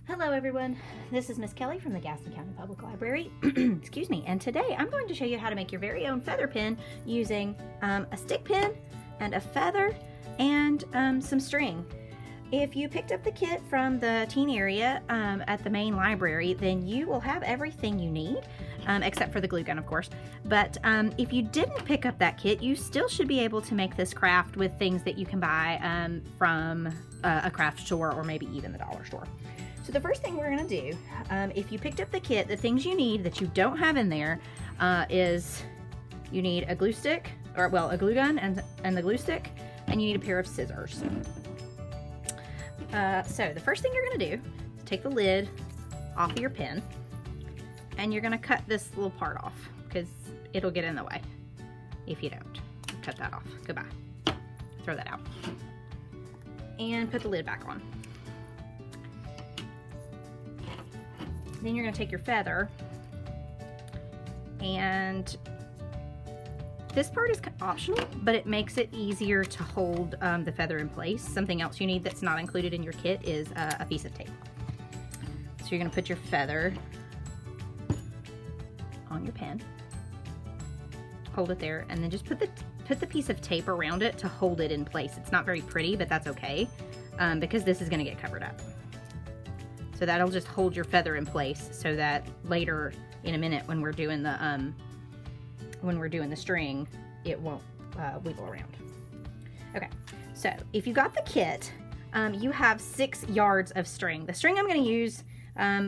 Hello everyone, this is Miss Kelly from the Gaston County Public Library, excuse me, and today I'm going to show you how to make your very own feather pen using a stick pin and a feather and some string. If you picked up the kit from the teen area at the main library, then you will have everything you need, except for the glue gun, of course. But if you didn't pick up that kit, you still should be able to make this craft with things that you can buy from a craft store or maybe even the dollar store. So the first thing we're going to do, if you picked up the kit, the things you need that you don't have in there is you need a glue stick, or well, a glue gun and the glue stick, and you need a pair of scissors. So the first thing you're going to do is take the lid off of your pen, and you're going to cut this little part off because it'll get in the way if you don't. Cut that off. Goodbye. Throw that out. And put the lid back on. Then you're going to take your feather, and this part is optional, but it makes it easier to hold the feather in place. Something else you need that's not included in your kit is a piece of tape. So you're going to put your feather on your pen, hold it there, and then just put the piece of tape around it to hold it in place. It's not very pretty, but that's okay because this is going to get covered up. So that'll just hold your feather in place so that later in a minute when we're doing the string, it won't wiggle around. Okay, so if you got the kit, you have 6 yards of string. The string I'm going to use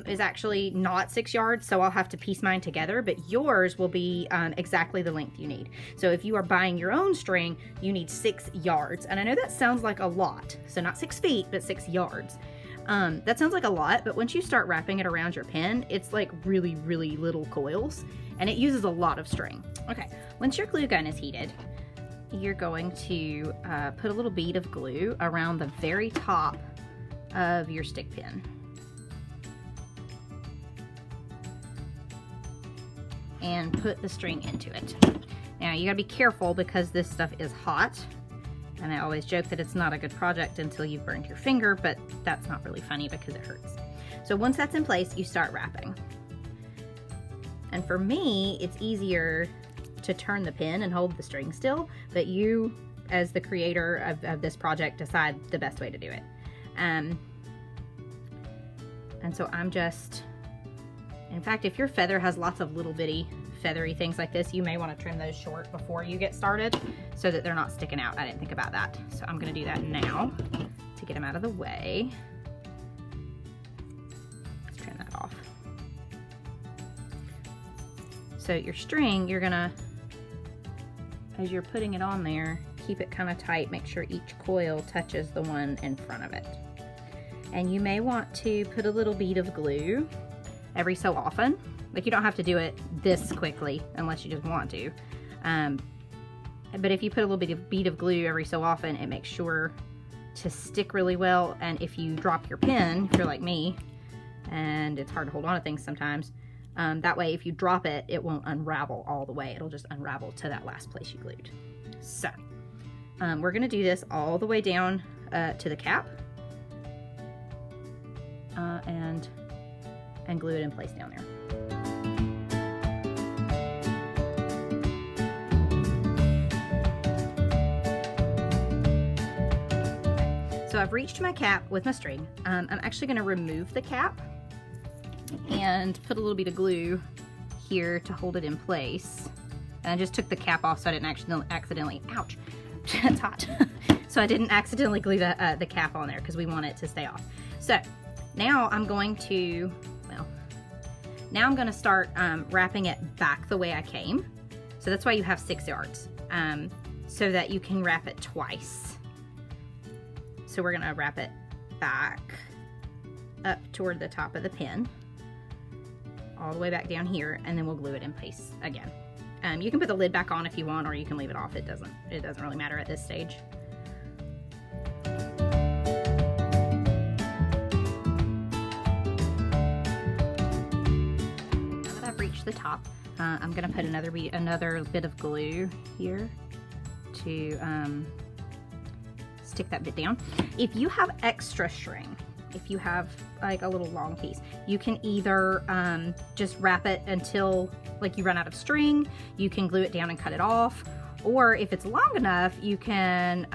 is actually not 6 yards, so I'll have to piece mine together, but yours will be exactly the length you need. So if you are buying your own string, you need 6 yards. And I know that sounds like a lot, so not 6 feet, but 6 yards. That sounds like a lot, but once you start wrapping it around your pen, it's like really, really little coils, and it uses a lot of string. Okay, once your glue gun is heated, you're going to put a little bead of glue around the very top of your stick pin. And put the string into it. Now you gotta be careful because this stuff is hot. And I always joke that it's not a good project until you've burned your finger, but that's not really funny because it hurts. So once that's in place, you start wrapping. And for me, it's easier to turn the pin and hold the string still, but you, as the creator of this project, decide the best way to do it. And so I'm just, in fact, if your feather has lots of little bitty feathery things like this, you may want to trim those short before you get started so that they're not sticking out. I didn't think about that. So I'm going to do that now to get them out of the way. Let's trim that off. So your string, you're going to, as you're putting it on there, keep it kind of tight. Make sure each coil touches the one in front of it. And you may want to put a little bead of glue every so often. Like, you don't have to do it this quickly unless you just want to. But if you put a little bead of glue every so often, it makes sure to stick really well. And if you drop your pen, if you're like me, and it's hard to hold on to things sometimes, that way if you drop it, it won't unravel all the way. It'll just unravel to that last place you glued. So we're gonna do this all the way down to the cap and glue it in place down there. So I've reached my cap with my string. I'm actually going to remove the cap and put a little bit of glue here to hold it in place. And I just took the cap off so I didn't accidentally, ouch, it's hot. So I didn't accidentally glue the cap on there because we want it to stay off. So now I'm going to, now I'm going to start wrapping it back the way I came. So that's why you have 6 yards, so that you can wrap it twice. So we're going to wrap it back up toward the top of the pin, all the way back down here, and then we'll glue it in place again. You can put the lid back on if you want, or you can leave it off. It doesn't really matter at this stage. The top, I'm gonna put another bit of glue here to stick that bit down. If you have extra string, if you have like a little long piece. You can either just wrap it until like you run out of string. You can glue it down and cut it off. Or if it's long enough, you can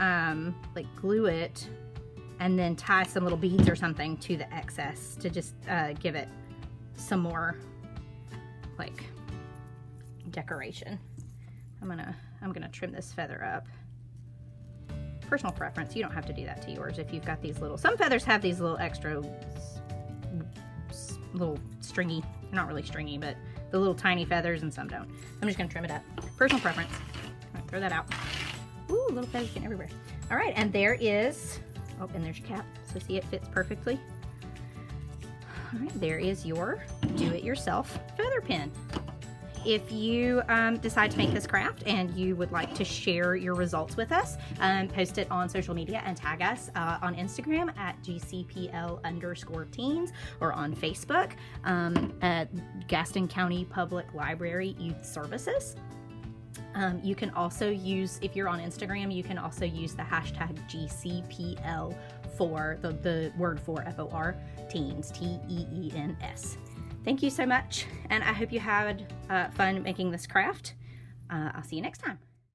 like glue it and then tie some little beads or something to the excess to just give it some more like decoration. I'm gonna trim this feather up. Personal preference, you don't have to do that to yours if you've got these little, some feathers have these little extra little stringy, not really stringy, but the little tiny feathers, and some don't. I'm just gonna trim it up. Personal preference. All right, throw that out. Ooh, little feathers getting everywhere. All right, and there is, oh, and there's your cap. So see, it fits perfectly. All right, there is your do-it-yourself feather pin. If you decide to make this craft and you would like to share your results with us, post it on social media and tag us on Instagram at GCPL_teens or on Facebook at Gaston County Public Library Youth Services. You can also use, if you're on Instagram, you can also use the hashtag GCPL for the word for FOR teens, TEENS. Thank you so much, and I hope you had fun making this craft. I'll see you next time.